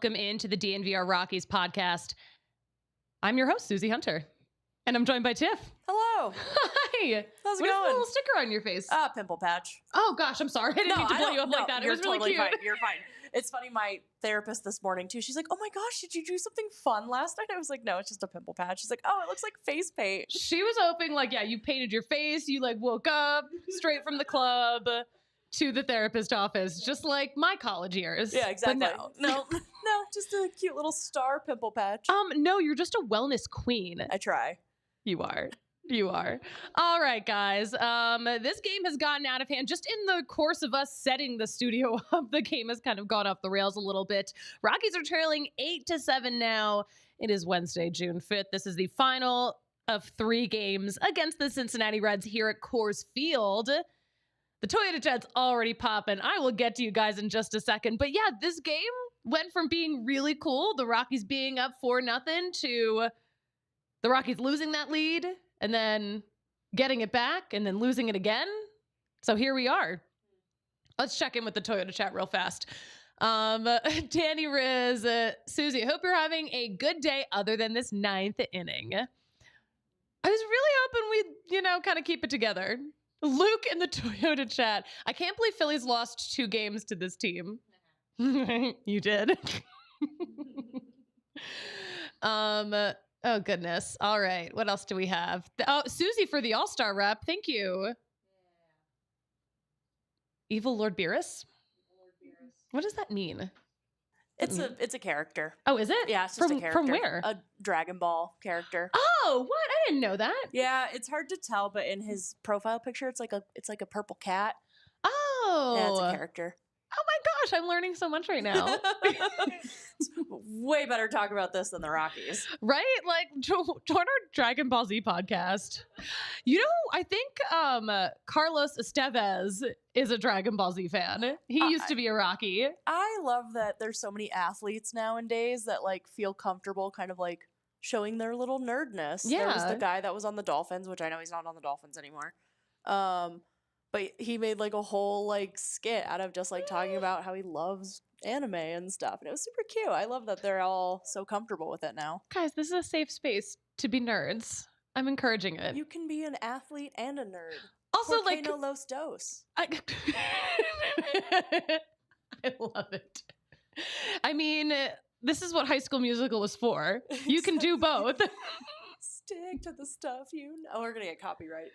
welcome into the DNVR Rockies podcast. I'm your host, Suzie Hunter, and I'm joined by Tiff. Hello. Hi. How's it What is the going? little sticker on your face? Pimple patch. Oh gosh, I'm sorry. I didn't mean to blow you up like that. It was really totally cute. Fine. You're fine. It's funny. My therapist this morning too. She's like, "Oh my gosh, did you do something fun last night?" I was like, "No, it's just a pimple patch." She's like, "Oh, it looks like face paint." She was hoping you painted your face. You woke up straight from the club to the therapist office, just like my college years. Yeah, exactly. But No, just a cute little star pimple patch. No, you're just a wellness queen. I try. You are. All right, guys. This game has gotten out of hand. Just in the course of us setting the studio up, the game has kind of gone off the rails a little bit. Rockies are trailing 8-7 now. It is Wednesday, June 5th. This is the final of 3 games against the Cincinnati Reds here at Coors Field. The Toyota Jet's already popping. I will get to you guys in just a second. But yeah, this game went from being really cool, the Rockies being up 4-0, to the Rockies losing that lead and then getting it back and then losing it again. So here we are. Let's check in with the Toyota chat real fast. Danny Riz, Suzie, I hope you're having a good day other than this 9th inning. I was really hoping we'd, kind of keep it together. Luke in the Toyota chat. I can't believe Phillies lost 2 games to this team. You did. Oh, goodness. All right. What else do we have? Oh, Suzie for the All-Star rep. Thank you. Yeah. Evil Lord Beerus? What does that mean? It's a character. Oh, is it? Yeah, it's just a character. From where? A Dragon Ball character. Oh, what? I didn't know that. Yeah, it's hard to tell, but in his profile picture, it's like a purple cat. Oh. Yeah, it's a character. Oh my gosh, I'm learning so much right now. It's way better talk about this than the Rockies. Right? Join our Dragon Ball Z podcast. I think Carlos Estevez is a Dragon Ball Z fan. He used to be a Rocky. I love that there's so many athletes nowadays that feel comfortable kind of showing their little nerdness. Yeah. There was the guy that was on the Dolphins, which I know he's not on the Dolphins anymore. But he made a whole skit out of just talking about how he loves anime and stuff. And it was super cute. I love that they're all so comfortable with it now. Guys, this is a safe space to be nerds. I'm encouraging it. You can be an athlete and a nerd. Also, no los dos. I love it. I mean, this is what High School Musical was for. You can do both. Stick to the stuff you know. We're gonna get copyright.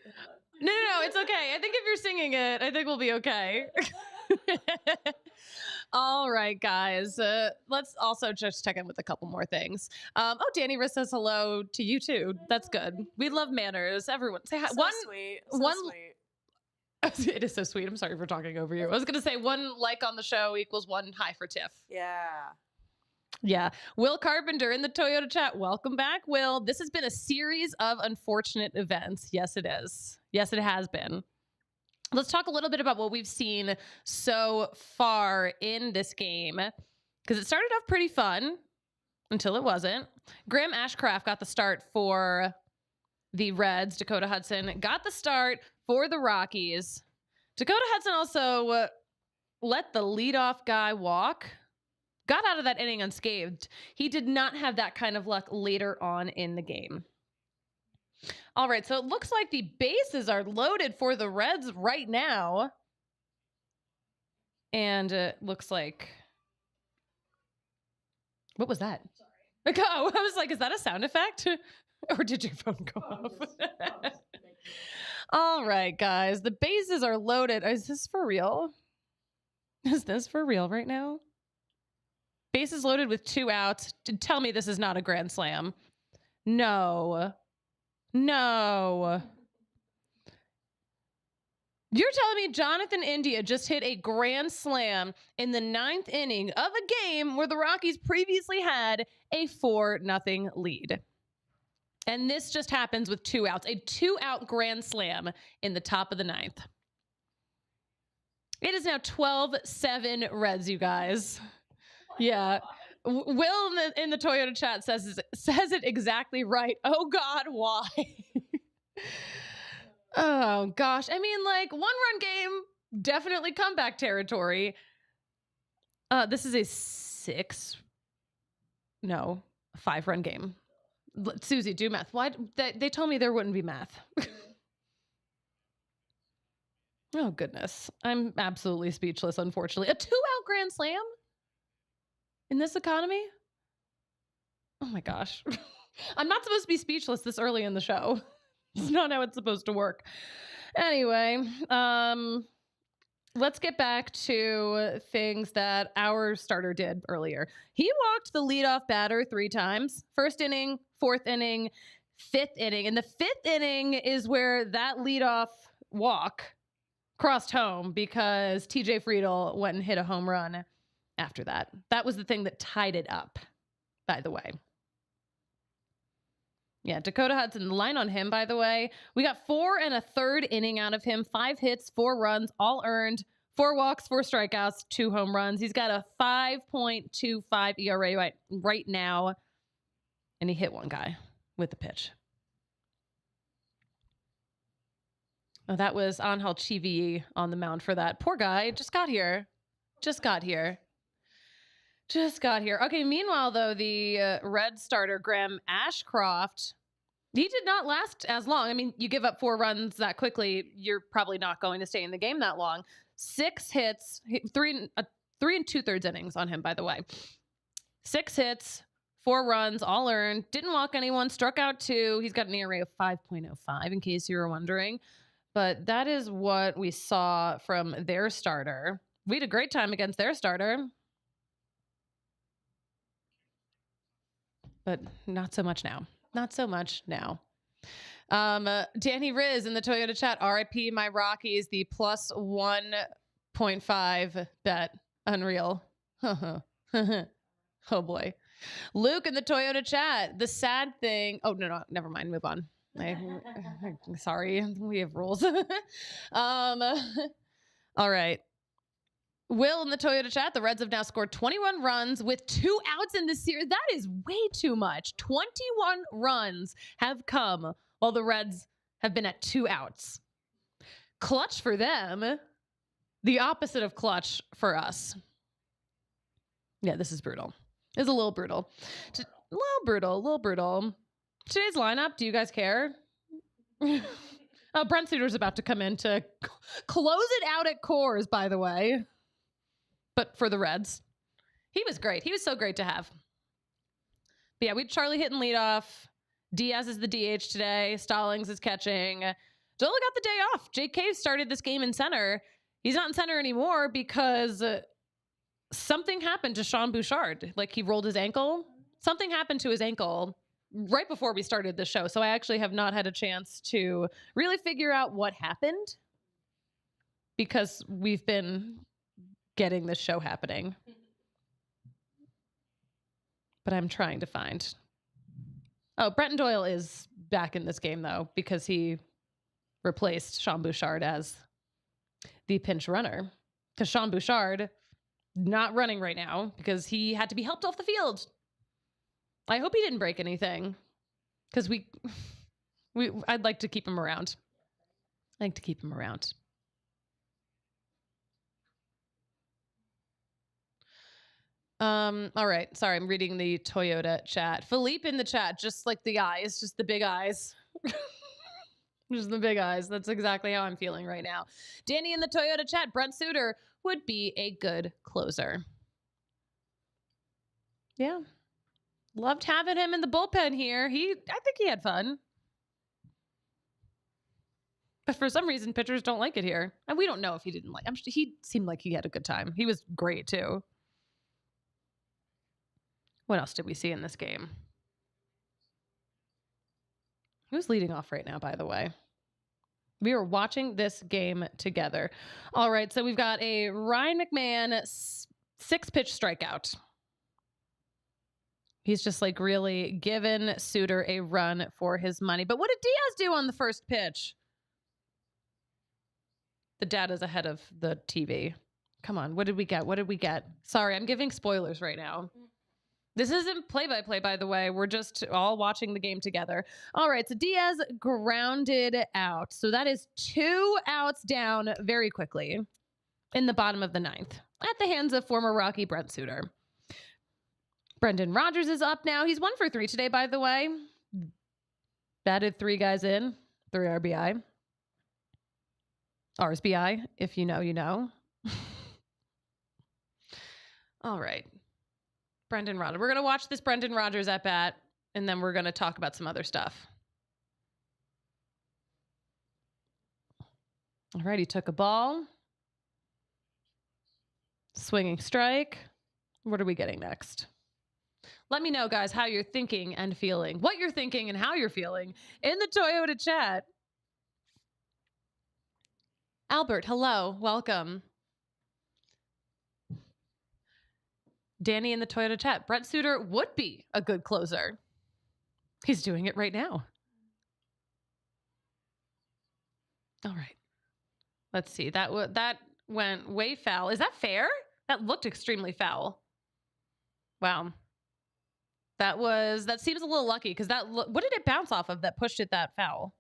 No, it's okay. I think if you're singing it, I think we'll be okay. All right, guys. Let's also just check in with a couple more things. Danny Riss says hello to you too. That's good. We love manners. Everyone say hi. Sweet. Sweet. It is so sweet. I'm sorry for talking over you. I was gonna say 1 like on the show equals 1 hi for Tiff. Yeah. Will Carpenter in the Toyota chat. Welcome back, Will. This has been a series of unfortunate events. Yes, it is. Yes, it has been. Let's talk a little bit about what we've seen so far in this game, because it started off pretty fun until it wasn't. Graham Ashcraft got the start for the Reds. Dakota Hudson got the start for the Rockies. Dakota Hudson also let the leadoff guy walk. Got out of that inning unscathed. He did not have that kind of luck later on in the game. All right, so it looks like the bases are loaded for the Reds right now. And it looks like... What was that? Sorry. Oh, I was like, is that a sound effect? Or did your phone go off? All right, guys. The bases are loaded. Is this for real? Is this for real right now? Bases loaded with 2 outs. Tell me this is not a grand slam. No. You're telling me Jonathan India just hit a grand slam in the 9th inning of a game where the Rockies previously had a 4-0 lead. And this just happens with 2 outs. A 2-out grand slam in the top of the 9th. It is now 12-7 Reds, you guys. Yeah. Will in the Toyota chat says it exactly right. Oh, God, why? Oh, gosh. I mean, 1-run game, definitely comeback territory. This is a 6 No, a 5-run game. Suzie, do math. Why? They told me there wouldn't be math. Oh, goodness. I'm absolutely speechless, unfortunately. A 2-out grand slam in this economy? Oh, my gosh. I'm not supposed to be speechless this early in the show. It's not how it's supposed to work. Anyway, let's get back to things that our starter did earlier. He walked the leadoff batter 3 times. 1st inning, 4th inning, 5th inning. And the 5th inning is where that leadoff walk crossed home because TJ Friedel went and hit a home run after that. That was the thing that tied it up, by the way. Yeah, Dakota Hudson, the line on him, by the way, we got 4 1/3 inning out of him, 5 hits, 4 runs, all earned, 4 walks, 4 strikeouts, 2 home runs. He's got a 5.25 ERA right now, and he hit one guy with the pitch. Oh, that was Angel Chivi on the mound for that. Poor guy, just got here. Okay, meanwhile, though, the Red starter, Graham Ashcroft, he did not last as long. I mean, you give up 4 runs that quickly, you're probably not going to stay in the game that long. 6 hits, 3 2/3 innings on him, by the way. 6 hits, 4 runs, all earned. Didn't walk anyone, struck out 2. He's got an ERA of 5.05, in case you were wondering. But that is what we saw from their starter. We had a great time against their starter. But not so much now. Danny Riz in the Toyota chat, RIP my Rockies, the plus 1.5 bet. Unreal. Oh boy. Luke in the Toyota chat, the sad thing. Oh, no, never mind. Move on. Sorry, we have rules. All right. Will in the Toyota chat, the Reds have now scored 21 runs with 2 outs in this series. That is way too much. 21 runs have come while the Reds have been at 2 outs. Clutch for them, the opposite of clutch for us. Yeah, this is brutal. It's a little brutal. A little brutal. Today's lineup, do you guys care? Oh, Brent Suter's about to come in to close it out at Coors, by the way. But for the Reds, he was great. He was so great to have. But yeah, we had Charlie hitting leadoff. Diaz is the DH today. Stallings is catching. Dola got the day off. JK started this game in center. He's not in center anymore because something happened to Sean Bouchard. Like, he rolled his ankle. Something happened to his ankle right before we started the show. So I actually have not had a chance to really figure out what happened because we've been getting this show happening. But I'm trying to find. Oh, Brenton Doyle is back in this game, though, because he replaced Sean Bouchard as the pinch runner. Because Sean Bouchard not running right now because he had to be helped off the field. I hope he didn't break anything because I'd like to keep him around. All right. Sorry, I'm reading the Toyota chat. Philippe in the chat, just like the eyes, just the big eyes. Just the big eyes. That's exactly how I'm feeling right now. Danny in the Toyota chat, Brent Suter would be a good closer. Yeah. Loved having him in the bullpen here. I think he had fun. But for some reason, pitchers don't like it here. And we don't know if he didn't like it. He seemed like he had a good time. He was great, too. What else did we see in this game? Who's leading off right now, by the way? We are watching this game together. All right, so we've got a Ryan McMahon 6-pitch strikeout. He's just like really giving Suter a run for his money. But what did Diaz do on the first pitch? The data's ahead of the TV. Come on, what did we get? Sorry, I'm giving spoilers right now. This isn't play-by-play, by the way. We're just all watching the game together. All right, so Diaz grounded out. So that is 2 outs down very quickly in the bottom of the 9th at the hands of former Rocky Brent Suter. Brendan Rodgers is up now. He's 1 for 3 today, by the way. Batted 3 guys in, 3 RBI. RSBI, if you know, you know. All right. Brendan Rodgers. We're going to watch this Brendan Rodgers at bat, and then we're going to talk about some other stuff. All right, he took a ball. Swinging strike. What are we getting next? Let me know, guys, how you're thinking and feeling. What you're thinking and how you're feeling in the Toyota chat. Albert, hello. Welcome. Danny in the Toyota chat. Brent Suter would be a good closer. He's doing it right now. All right. Let's see. That went way foul. Is that fair? That looked extremely foul. Wow. That seems a little lucky because what did it bounce off of that pushed it that foul?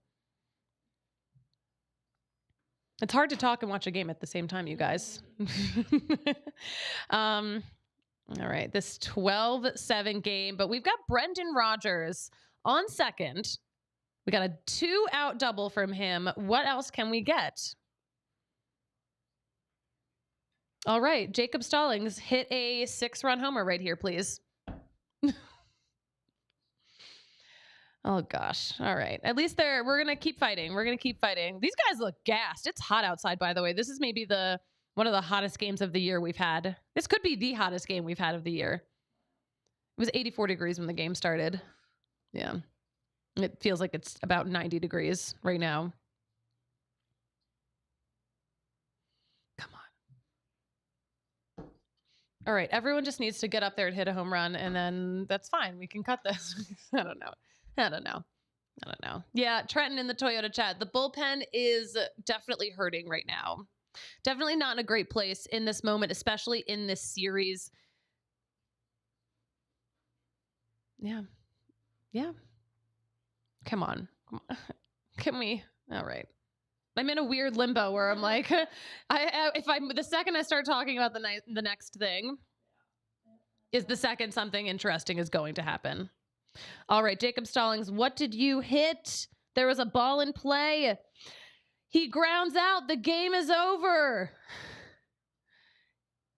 It's hard to talk and watch a game at the same time, you guys. All right, this 12-7 game, but we've got Brendan Rodgers on second. We got a 2-out double from him. What else can we get? All right, Jacob Stallings hit a 6-run homer right here, please. Oh, gosh. All right. At least we're going to keep fighting. We're going to keep fighting. These guys look gassed. It's hot outside, by the way. This is maybe one of the hottest games of the year we've had. This could be the hottest game we've had of the year. It was 84 degrees when the game started. Yeah. It feels like it's about 90 degrees right now. Come on. All right. Everyone just needs to get up there and hit a home run, and then that's fine. We can cut this. I don't know. Yeah, Trenton in the Toyota chat. The bullpen is definitely hurting right now. Definitely not in a great place in this moment, especially in this series. Yeah. Come on. Can we? All right. I'm in a weird limbo where I'm like, the second I start talking about the next thing is the second something interesting is going to happen. All right, Jacob Stallings, what did you hit? There was a ball in play. He grounds out. The game is over.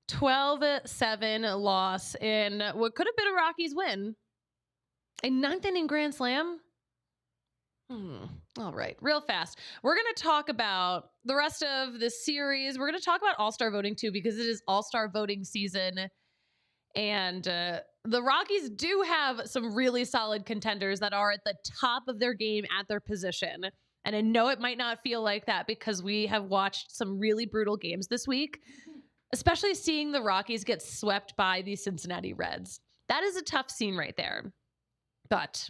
12-7 loss in what could have been a Rockies win. A 9th inning grand slam. All right, real fast. We're going to talk about the rest of the series. We're going to talk about All-Star voting too, because it is All-Star voting season. And the Rockies do have some really solid contenders that are at the top of their game at their position. And I know it might not feel like that because we have watched some really brutal games this week, especially seeing the Rockies get swept by the Cincinnati Reds. That is a tough scene right there. But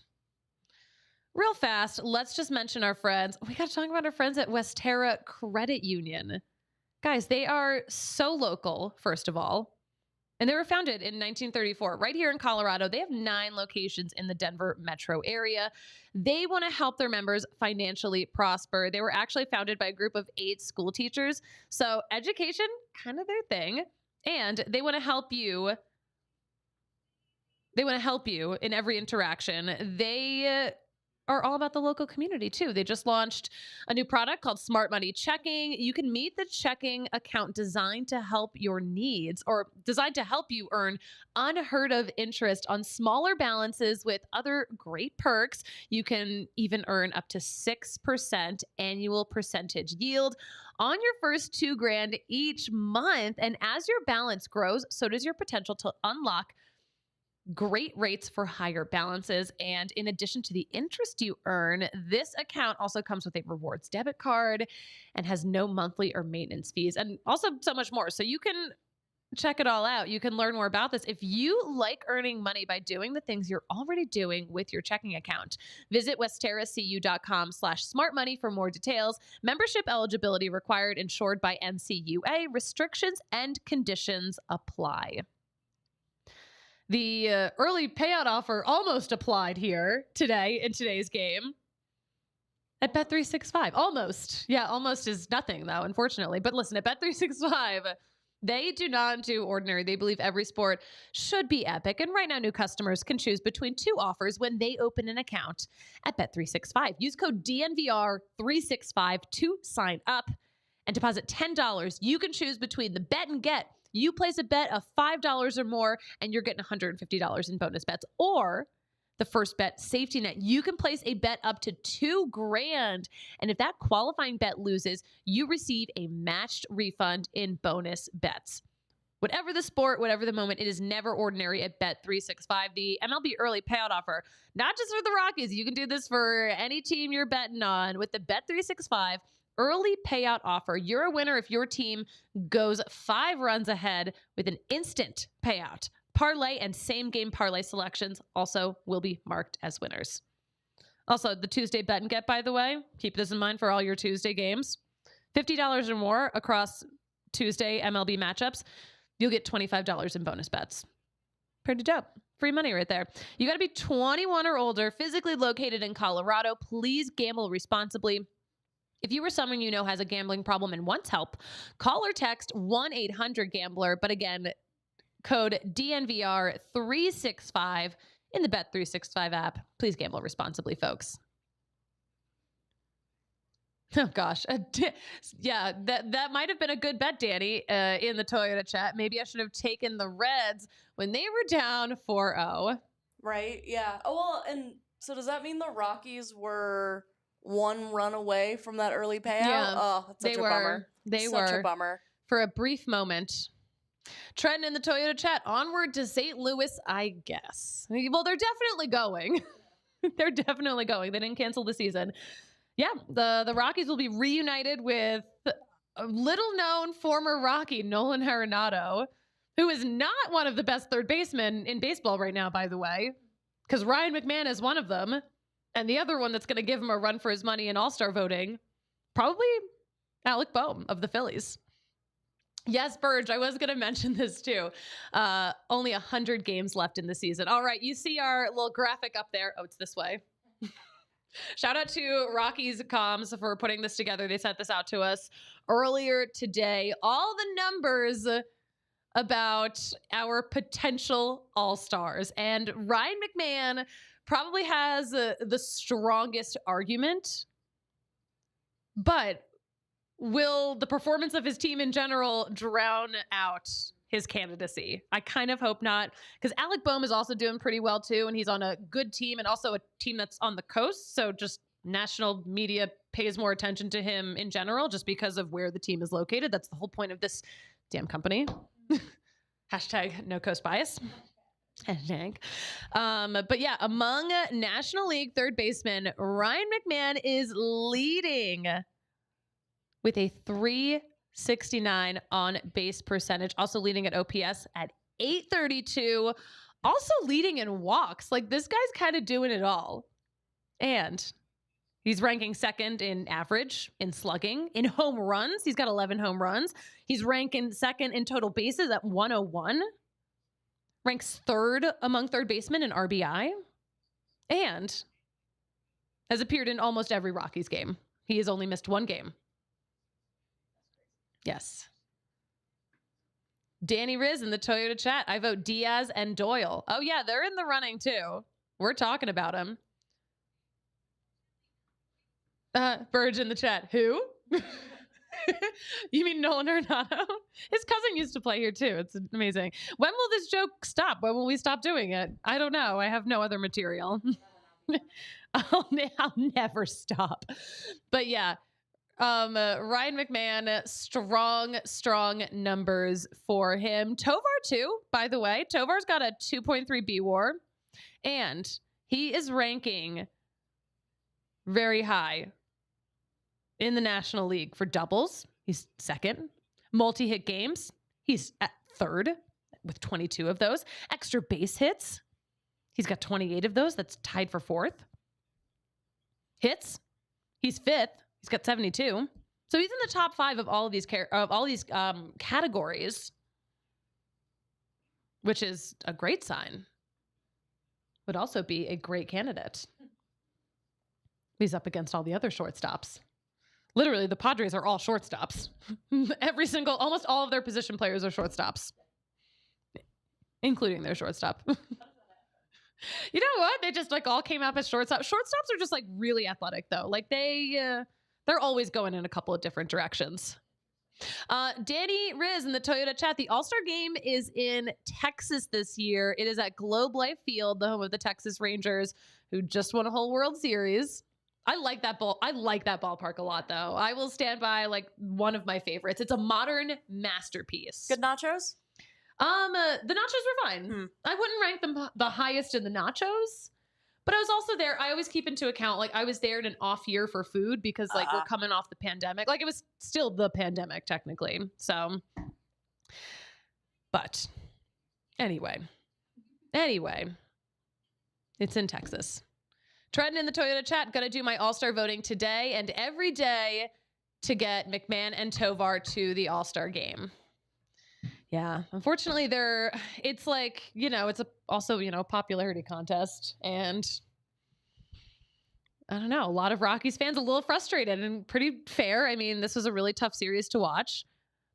real fast, let's just mention our friends. We got to talk about our friends at Westera Credit Union. Guys, they are so local, first of all. And they were founded in 1934 right here in Colorado. They have 9 locations in the Denver metro area. They want to help their members financially prosper. They were actually founded by a group of 8 school teachers. So education, kind of their thing. And they want to help you. They want to help you in every interaction. They are all about the local community too. They just launched a new product called Smart Money Checking. You can meet the checking account designed to help your needs, or designed to help you earn unheard of interest on smaller balances with other great perks. You can even earn up to 6% annual percentage yield on your first $2,000 each month. And as your balance grows, so does your potential to unlock great rates for higher balances. And in addition to the interest you earn, this account also comes with a rewards debit card and has no monthly or maintenance fees, and also so much more. So you can check it all out. You can learn more about this. If you like earning money by doing the things you're already doing with your checking account, visit westeracu.com/smartmoney for more details. Membership eligibility required, insured by NCUA. Restrictions and conditions apply. The early payout offer almost applied here today in today's game at Bet365. Almost. Yeah, almost is nothing, though, unfortunately. But listen, at Bet365, They do not do ordinary. They believe every sport should be epic. And right now, new customers can choose between 2 offers when they open an account at Bet365. Use code DNVR365 to sign up and deposit $10. You can choose between the bet and get. You place a bet of $5 or more, and you're getting $150 in bonus bets. Or the first bet safety net. You can place a bet up to $2,000. And if that qualifying bet loses, you receive a matched refund in bonus bets. Whatever the sport, whatever the moment, it is never ordinary at Bet365, the MLB early payout offer. Not just for the Rockies. You can do this for any team you're betting on. With the Bet365 early payout offer, you're a winner if your team goes 5 runs ahead with an instant payout. Parlay and same game parlay selections also will be marked as winners. Also, the Tuesday bet and get, by the way, keep this in mind for all your Tuesday games. $50 or more across Tuesday MLB matchups, you'll get $25 in bonus bets. Pretty dope. Free money right there. You got to be 21 or older, physically located in Colorado. Please gamble responsibly. If you or someone you know has a gambling problem and wants help, call or text 1-800-GAMBLER. But again, code DNVR365 in the Bet365 app. Please gamble responsibly, folks. Oh, gosh. Yeah, that might have been a good bet, Danny, in the Toyota chat. Maybe I should have taken the Reds when they were down 4-0. Right, yeah. Oh, well, and so does that mean the Rockies were 1 run away from that early payout? Yeah, oh, it's such a bummer. Such a bummer. For a brief moment. Trent in the Toyota chat, onward to St. Louis, I guess. Well, they're definitely going. They're definitely going. They didn't cancel the season. Yeah, the Rockies will be reunited with a little-known former Rocky, Nolan Arenado, who is not one of the best third basemen in baseball right now, by the way, because Ryan McMahon is one of them, and the other one that's going to give him a run for his money in All-Star voting, probably Alec Boehm of the Phillies. Yes, Burge, I was going to mention this too. Only 100 games left in the season. All right, you see our little graphic up there. Oh, it's this way. Shout out to Rockies Comms for putting this together. They sent this out to us earlier today. All the numbers about our potential All-Stars. And Ryan McMahon probably has the strongest argument, but will the performance of his team in general drown out his candidacy? I kind of hope not, because Alec Boehm is also doing pretty well too, and he's on a good team and also a team that's on the coast, so just national media pays more attention to him in general just because of where the team is located. That's the whole point of this damn company. Hashtag no coast bias. Hashtag. But yeah, among National League third basemen, Ryan McMahon is leading with a 369 on base percentage, also leading at OPS at 832, also leading in walks. Like, this guy's kind of doing it all. And he's ranking second in average, in slugging, in home runs. He's got 11 home runs. He's ranking second in total bases at 101. Ranks third among third basemen in RBI. And has appeared in almost every Rockies game. He has only missed 1 game. Yes. Danny Riz in the Toyota chat. I vote Diaz and Doyle. Oh, yeah, they're in the running, too. We're talking about him. Burge in the chat. Who? You mean Nolan Arenado? His cousin used to play here, too. It's amazing. When will this joke stop? When will we stop doing it? I don't know. I have no other material. I'll never stop. But yeah. Ryan McMahon, strong numbers for him. Tovar too, by the way. Tovar's got a 2.3 B-WAR, and he is ranking very high in the National League for doubles. He's second. Multi-hit games, he's at third with 22 of those. Extra base hits, he's got 28 of those. That's tied for fourth. Hits, he's fifth. He's got 72. So he's in the top 5 of all of these categories, which is a great sign. Would also be a great candidate. He's up against all the other shortstops. Literally, the Padres are all shortstops. Almost all of their position players are shortstops, including their shortstop. You know what? They just like all came up as shortstops. Shortstops are just like really athletic though. Like they're always going in a couple of different directions. Danny Riz in the Toyota chat. The All-Star game is in Texas this year. It is at Globe Life Field, the home of the Texas Rangers, who just won a whole World Series. I like that ballpark a lot, though. I will stand by like one of my favorites. It's a modern masterpiece. Good nachos? The nachos were fine. I wouldn't rank them the highest in the nachos, but I was also there. I always keep into account, like I was there in an off year for food because like we're coming off the pandemic. Like it was still the pandemic technically. So, but anyway, it's in Texas. Treading in the Toyota chat, gonna do my All-Star voting today and every day to get McMahon and Tovar to the All-Star game. Yeah, unfortunately, it's like, it's also popularity contest. And I don't know, a lot of Rockies fans a little frustrated and pretty fair. I mean, this was a really tough series to watch,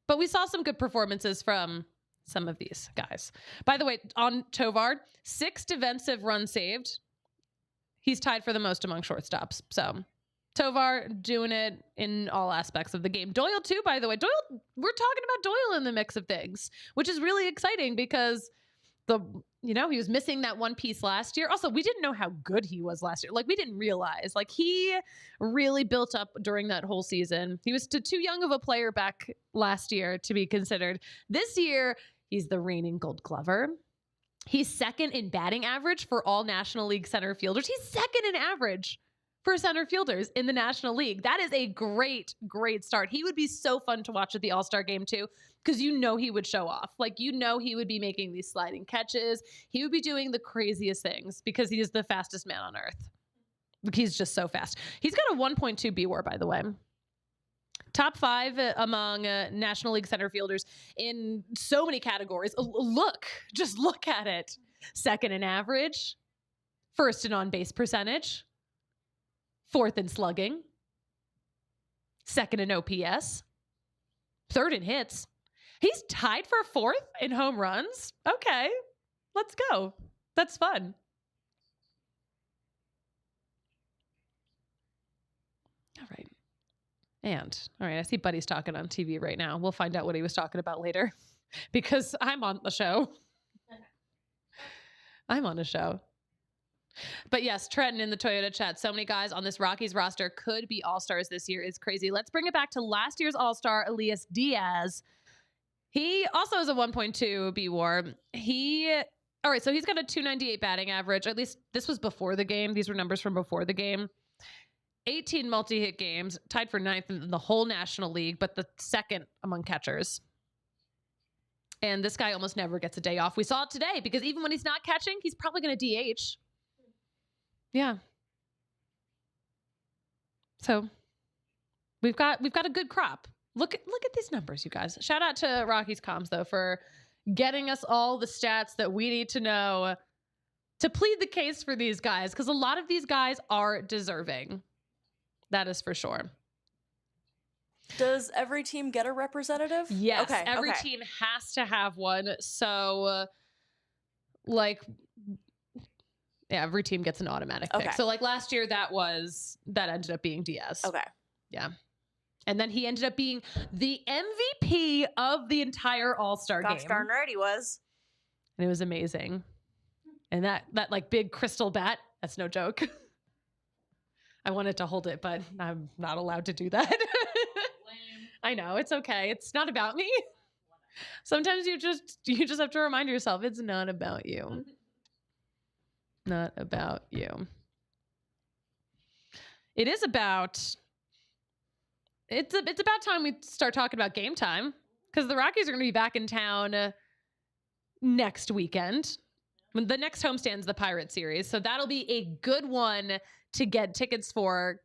but we saw some good performances from some of these guys. By the way, on Tovar, 6 defensive runs saved. He's tied for the most among shortstops. So Tovar doing it in all aspects of the game. Doyle too, by the way. We're talking about Doyle in the mix of things, which is really exciting because he was missing that one piece last year. Also, we didn't know how good he was last year. Like we didn't realize, like he really built up during that whole season. He was too young of a player back last year to be considered. This year, he's the reigning Gold Glover. He's second in batting average for all National League center fielders. He's second in average for center fielders in the National League. That is a great, great start. He would be so fun to watch at the All-Star game too, because he would show off. Like, he would be making these sliding catches. He would be doing the craziest things because he is the fastest man on earth. He's just so fast. He's got a 1.2 B-WAR, by the way. Top 5 among National League center fielders in so many categories. Just look at it. Second in average, first in on-base percentage, fourth in slugging, second in OPS, third in hits. He's tied for fourth in home runs. Okay, let's go. That's fun. All right. All right, I see Buddy's talking on TV right now. We'll find out what he was talking about later because I'm on the show. I'm on a show. But yes, Trenton in the Toyota chat. So many guys on this Rockies roster could be all-stars this year. It's crazy. Let's bring it back to last year's all-star, Elias Diaz. He also has a 1.2 B-WAR. All right, so he's got a 298 batting average. At least this was before the game. These were numbers from before the game. 18 multi-hit games, tied for 9th in the whole National League, but the second among catchers. And this guy almost never gets a day off. We saw it today because even when he's not catching, he's probably going to DH. Yeah. So we've got a good crop. Look at these numbers, you guys. Shout out to Rockies Comms though for getting us all the stats that we need to know to plead the case for these guys, because a lot of these guys are deserving. That is for sure. Does every team get a representative? Yes, okay, every team has to have one. So, every team gets an automatic pick. So, last year, that ended up being Diaz. Okay. Yeah. And then he ended up being the MVP of the entire All-Star game. Gosh darn right he was. And it was amazing. And that big crystal bat, that's no joke. I wanted to hold it, but I'm not allowed to do that. I know, it's okay. It's not about me. Sometimes you just have to remind yourself it's not about you. Not about you. It's about time we start talking about game time, because the Rockies are going to be back in town next weekend. The next homestand is the Pirate Series, so that'll be a good one to get tickets for.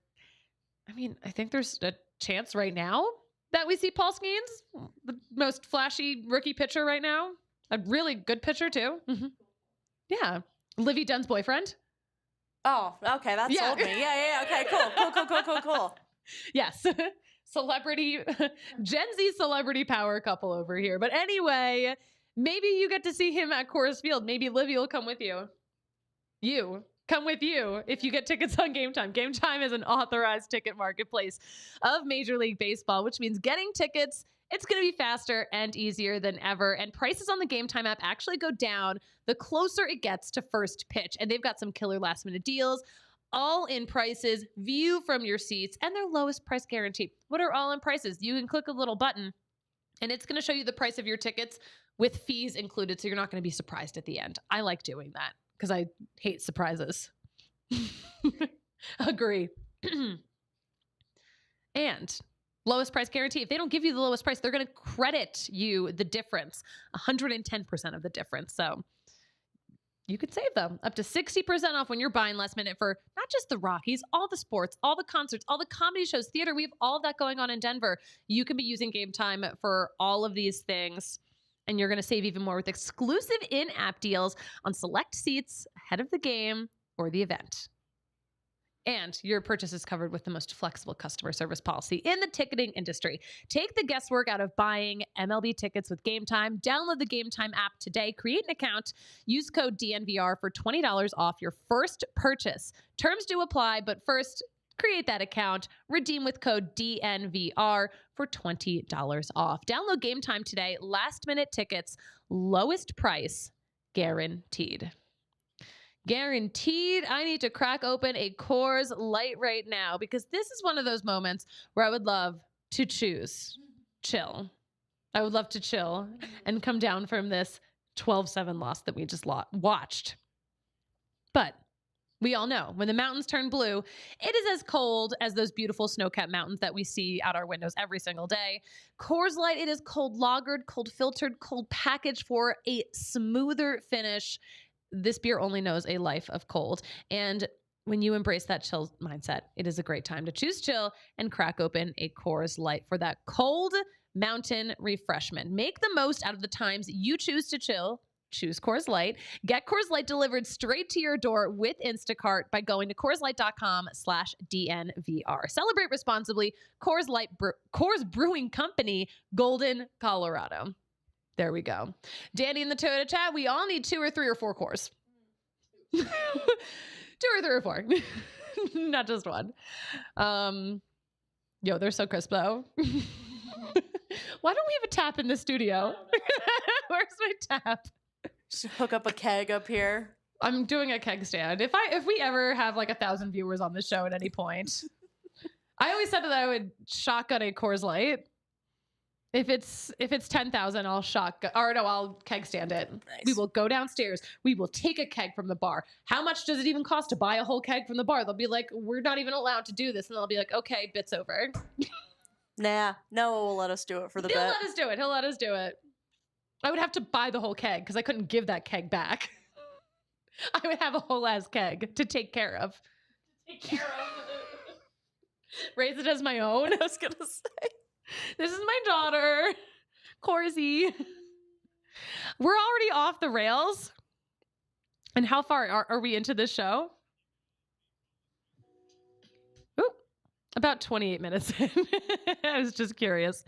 I mean, I think there's a chance right now that we see Paul Skeens, the most flashy rookie pitcher right now. A really good pitcher, too. Mm-hmm. Yeah. Livy Dunn's boyfriend. Oh, okay. That sold me. Yeah. Okay, cool. Yes. Celebrity, Gen Z celebrity power couple over here. But anyway, maybe you get to see him at Coors Field. Maybe Livy will come with you. Come with you if you get tickets on Game Time. Game Time is an authorized ticket marketplace of Major League Baseball, which means getting tickets, it's going to be faster and easier than ever. And prices on the Game Time app actually go down the closer it gets to first pitch. And they've got some killer last minute deals, all in prices, view from your seats, and their lowest price guarantee. What are all in prices? You can click a little button and it's going to show you the price of your tickets with fees included. So you're not going to be surprised at the end. I like doing that because I hate surprises. Agree. And lowest price guarantee. If they don't give you the lowest price, they're going to credit you the difference, 110% of the difference. So you could save them up to 60% off when you're buying last minute for not just the Rockies, all the sports, all the concerts, all the comedy shows, theater. We have all of that going on in Denver. You can be using Game Time for all of these things. And you're going to save even more with exclusive in-app deals on select seats ahead of the game or the event. And your purchase is covered with the most flexible customer service policy in the ticketing industry. Take the guesswork out of buying MLB tickets with Game Time. Download the Game Time app today. Create an account. Use code DNVR for $20 off your first purchase. Terms do apply, but first, create that account. Redeem with code DNVR for $20 off. Download Game Time today. Last minute tickets. Lowest price guaranteed. Guaranteed. I need to crack open a Coors Light right now because this is one of those moments where I would love to choose chill. I would love to chill and come down from this 12-7 loss that we just watched. But we all know when the mountains turn blue, it is as cold as those beautiful snow-capped mountains that we see out our windows every single day. Coors Light, it is cold lagered, cold filtered, cold packaged for a smoother finish. This beer only knows a life of cold. And when you embrace that chill mindset, it is a great time to choose chill and crack open a Coors Light for that cold mountain refreshment. Make the most out of the times you choose to chill. Choose Coors Light. Get Coors Light delivered straight to your door with Instacart by going to CoorsLight.com/DNVR. Celebrate responsibly. Coors Brewing Company, Golden, Colorado. There we go. Danny in the Toyota chat, we all need 2 or 3 or 4 Coors. 2 or 3 or 4. Not just one. Yo, they're so crisp though. Why don't we have a tap in the studio? Where's my tap? Just hook up a keg up here. I'm doing a keg stand. If we ever have like 1,000 viewers on the show at any point, I always said that I would shotgun a Coors Light. If it's 10,000, I'll keg stand it. Nice. We will go downstairs. We will take a keg from the bar. How much does it even cost to buy a whole keg from the bar? They'll be like, we're not even allowed to do this. And they'll be like, okay, bit's over. Nah, Noah will let us do it for the bet. He'll let us do it. I would have to buy the whole keg because I couldn't give that keg back. I would have a whole ass keg to take care of. Raise it as my own. I was going to say. This is my daughter, Corsie. We're already off the rails. And how far are we into this show? Oop, about 28 minutes in. I was just curious.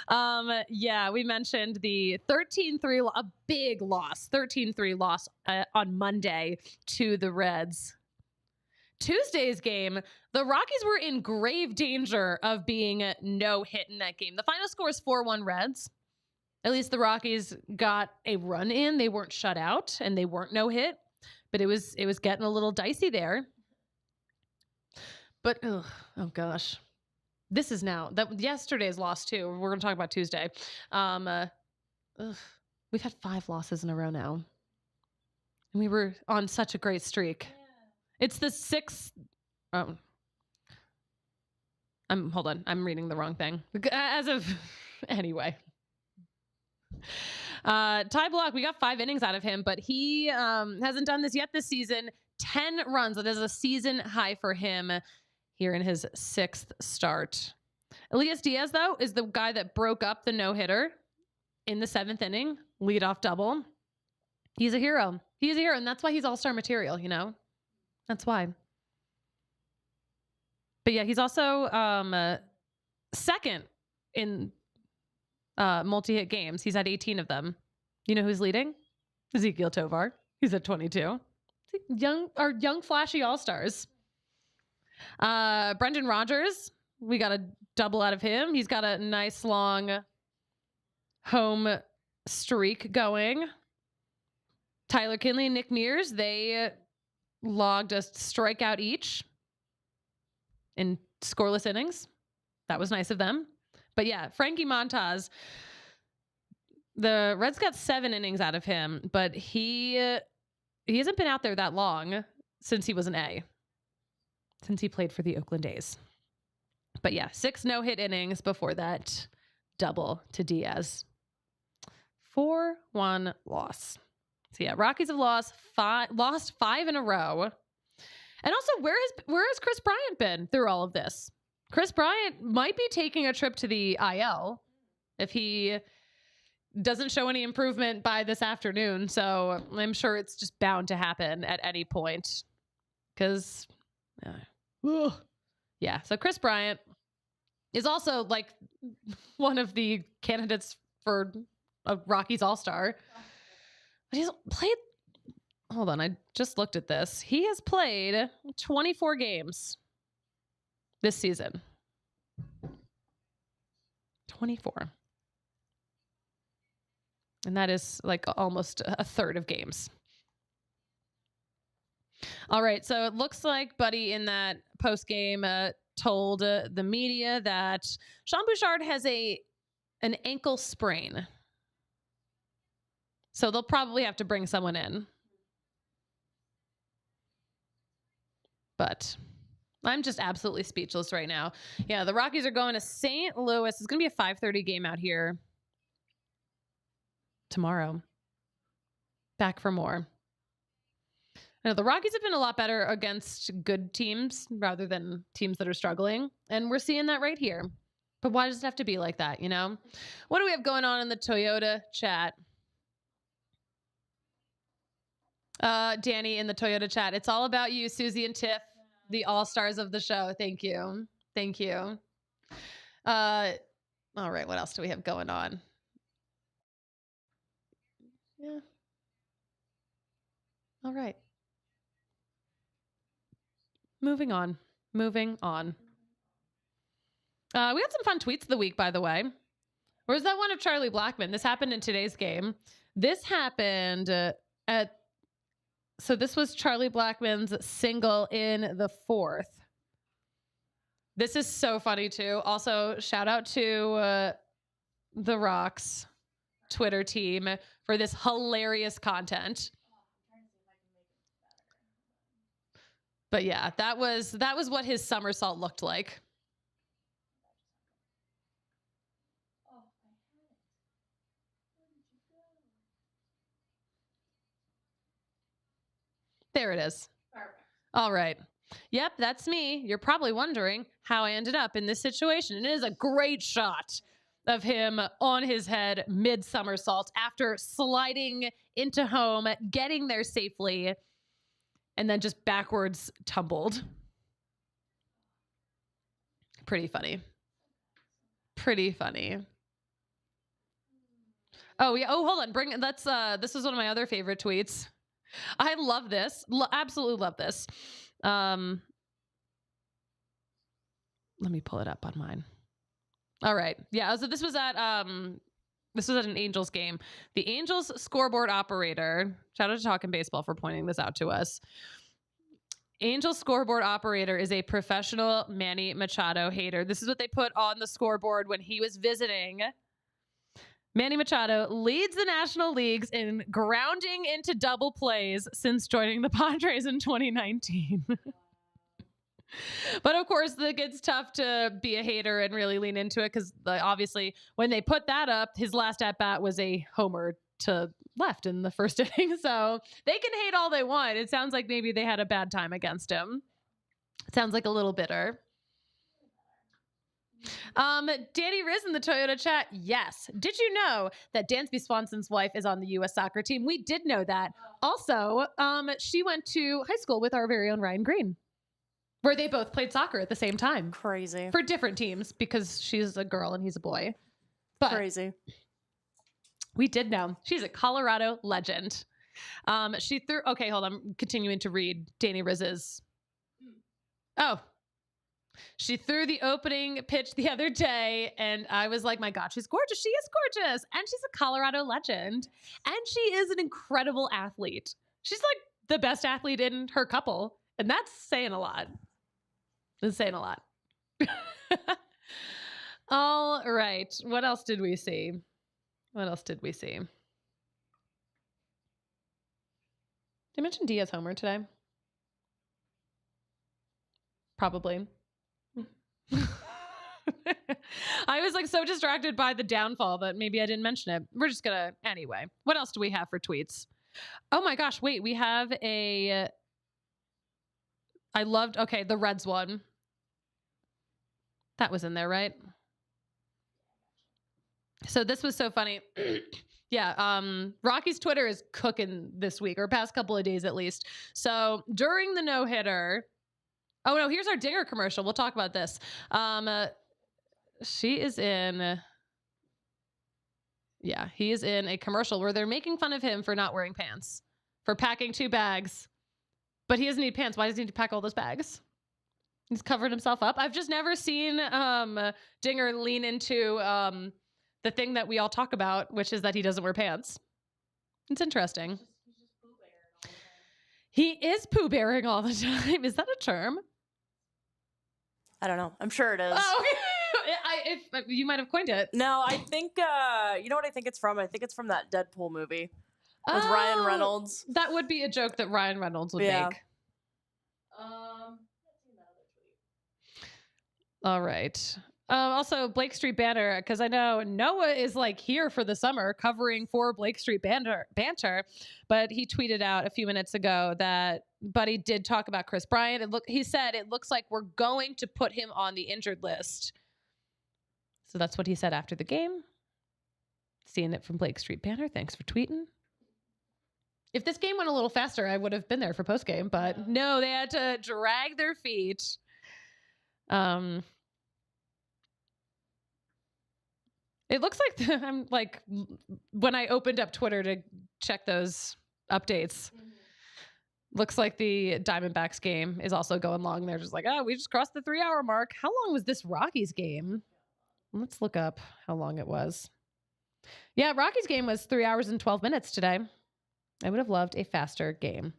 Yeah, we mentioned the 13-3, a big loss, 13-3 loss on Monday to the Reds. Tuesday's game, the Rockies were in grave danger of being no-hit in that game. The final score is 4-1 Reds. At least the Rockies got a run in. They weren't shut out and they weren't no-hit, but it was getting a little dicey there. But oh gosh, this is now that yesterday's loss too. We're going to talk about Tuesday. We've had 5 losses in a row now, and we were on such a great streak. It's the 6th. Hold on. I'm reading the wrong thing. Anyway. Ty Block, we got 5 innings out of him, but he hasn't done this yet this season. 10 runs. That is a season high for him here in his 6th start. Elias Diaz, though, is the guy that broke up the no-hitter in the 7th inning. Leadoff double. He's a hero. He's a hero, and that's why he's all-star material, you know? That's why. But yeah, he's also second in multi-hit games. He's had 18 of them. You know who's leading? Ezekiel Tovar. He's at 22. Our young flashy all-stars. Brendan Rodgers, we got a double out of him. He's got a nice long home streak going. Tyler Kinley and Nick Mears, they logged a strikeout each in scoreless innings. That was nice of them. But yeah, Frankie Montas, the Reds got 7 innings out of him, but he hasn't been out there that long since he was an A, since he played for the Oakland A's. But yeah, 6 no-hit innings before that double to Diaz. 4-1 loss. So yeah, Rockies have lost 5 in a row. And also, where has Chris Bryant been through all of this? Chris Bryant might be taking a trip to the IL if he doesn't show any improvement by this afternoon. So I'm sure it's just bound to happen at any point. Because, yeah. So Chris Bryant is also like one of the candidates for a Rockies All-Star. But he's played... Hold on, I just looked at this. He has played 24 games this season. 24. And that is like almost a third of games. All right, so it looks like Buddy in that post-game told the media that Sean Bouchard has an ankle sprain. So they'll probably have to bring someone in. But I'm just absolutely speechless right now. Yeah, the Rockies are going to St. Louis. It's going to be a 5:30 game out here tomorrow. Back for more. I know the Rockies have been a lot better against good teams rather than teams that are struggling. And we're seeing that right here. But why does it have to be like that, you know? What do we have going on in the Toyota chat? Danny in the Toyota chat. It's all about you, Susie and Tiff, the all-stars of the show. Thank you. Thank you. All right. What else do we have going on? Yeah. All right. Moving on. We had some fun tweets of the week, by the way. Where's that one of Charlie Blackmon? This happened in today's game. This happened so this was Charlie Blackmon's single in the 4th. This is so funny too. Also, shout out to the Rocks Twitter team for this hilarious content. But yeah, that was what his somersault looked like. There it is. Perfect. All right. Yep, that's me. You're probably wondering how I ended up in this situation. And it is a great shot of him on his head mid-somersault after sliding into home, getting there safely, and then just backwards tumbled. Pretty funny. Pretty funny. Oh, yeah. Oh, hold on. This is one of my other favorite tweets. I love this. Absolutely love this. Let me pull it up on mine. All right. Yeah. So this was at an Angels game. The Angels scoreboard operator, shout out to Talking Baseball for pointing this out to us. Angels scoreboard operator is a professional Manny Machado hater. This is what they put on the scoreboard when he was visiting. Manny Machado leads the National Leagues in grounding into double plays since joining the Padres in 2019. But of course, it gets tough to be a hater and really lean into it because obviously when they put that up, his last at-bat was a homer to left in the first inning. So they can hate all they want. It sounds like maybe they had a bad time against him. It sounds like a little bitter. Danny Riz in the Toyota chat. Yes. Did you know that Dansby Swanson's wife is on the U.S. soccer team? We did know that. Also, she went to high school with our very own Ryan Green. where they both played soccer at the same time Crazy. for different teams because she's a girl and he's a boy. But Crazy. we did know she's a Colorado legend. She threw. Okay, hold on. I'm continuing to read Danny Riz's. Oh, she threw the opening pitch the other day, and I was like, "My God, she's gorgeous. She is gorgeous, and she's a Colorado legend, and she is an incredible athlete. She's like the best athlete in her couple, and that's saying a lot. It's saying a lot." All right. What else did we see? What else did we see? Did I mention Diaz homer today? Probably. I was like so distracted by the downfall that maybe I didn't mention it. We're just gonna, anyway. What else do we have for tweets? Oh my gosh, wait, we have okay, the Reds one. That was in there, right? So this was so funny. Yeah, Rocky's Twitter is cooking this week, or past couple of days at least. So during the no-hitter, oh no, here's our Dinger commercial. We'll talk about this. He is in a commercial where they're making fun of him for not wearing pants, for packing 2 bags. But he doesn't need pants. Why does he need to pack all those bags? He's covered himself up. I've just never seen Dinger lean into the thing that we all talk about, which is that he doesn't wear pants. It's interesting. He is poo bearing all the time. Is that a term? I don't know. I'm sure it is. Oh, if you might have coined it. No, I think, you know what I think it's from? I think it's from that Deadpool movie with Ryan Reynolds. That would be a joke that Ryan Reynolds would make. All right. Also, Blake Street banter, because I know Noah is like here for the summer covering for Blake Street banter, but he tweeted out a few minutes ago that Buddy did talk about Chris Bryant. He said it looks like we're going to put him on the injured list. So that's what he said after the game. Seeing it from Blake Street banter. Thanks for tweeting. If this game went a little faster, I would have been there for postgame, but no, they had to drag their feet. It looks like I'm like when I opened up Twitter to check those updates. Looks like the Diamondbacks game is also going long. They're just like, oh, we just crossed the 3-hour mark. How long was this Rockies game? Let's look up how long it was. Yeah, Rockies game was 3 hours and 12 minutes today. I would have loved a faster game.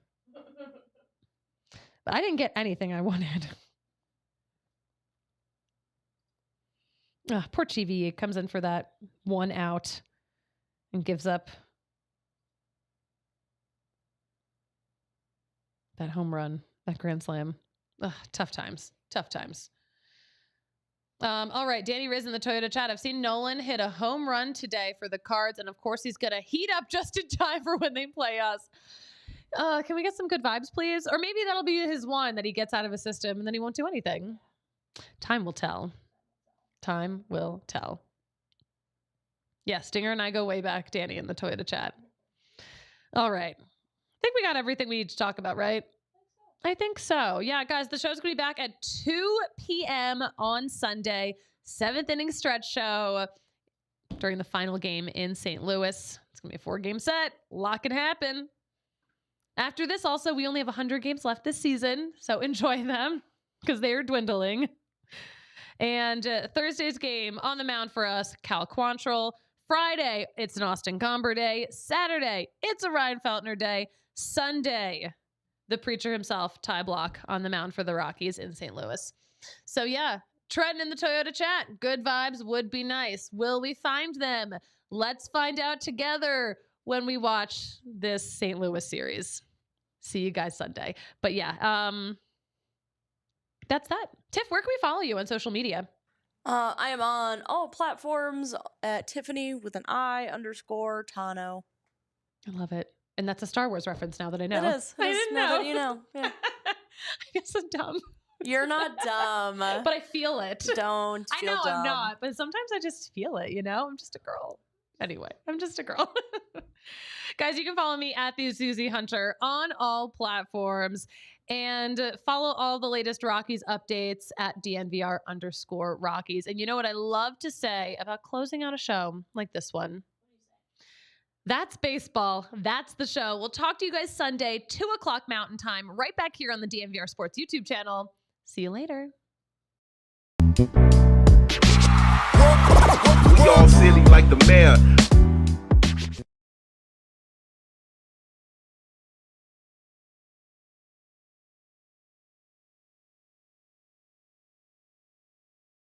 But I didn't get anything I wanted. Poor Chivi comes in for that 1 out and gives up that home run, that grand slam. Tough times. All right, Danny Riz in the Toyota chat. I've seen Nolan hit a home run today for the Cards, and of course he's going to heat up just in time for when they play us. Can we get some good vibes, please? Or maybe that'll be his one that he gets out of his system, and then he won't do anything. Time will tell. Time will tell. Yeah, Stinger and I go way back, Danny, in the Toyota chat. All right. I think we got everything we need to talk about, right? I think so. Yeah, guys, the show's going to be back at 2 p.m. on Sunday. 7th inning stretch show during the final game in St. Louis. It's going to be a 4-game set. A lot can happen. After this, also, we only have 100 games left this season, so enjoy them because they are dwindling. And Thursday's game on the mound for us, Cal Quantrill. Friday, it's an Austin Gomber day. Saturday, it's a Ryan Feltner day. Sunday, the preacher himself, Ty Block, on the mound for the Rockies in St. Louis. So yeah, Trent in the Toyota chat. Good vibes would be nice. Will we find them? Let's find out together when we watch this St. Louis series. See you guys Sunday. But yeah, that's that. Tiff, where can we follow you on social media? I am on all platforms at Tiffany with an I_Tano. I love it. And that's a Star Wars reference now that I know. It is. I didn't know. That you know. Yeah. I guess I'm dumb. You're not dumb. But I feel it. Don't feel I know dumb. I'm not, but sometimes I just feel it, you know? I'm just a girl. Anyway, I'm just a girl. Guys, you can follow me at the Suzie Hunter on all platforms and follow all the latest Rockies updates at DNVR_Rockies. And you know what I love to say about closing out a show like this one? That's baseball. That's the show. We'll talk to you guys Sunday, 2:00 Mountain Time, right back here on the DNVR Sports YouTube channel. See you later. We all silly like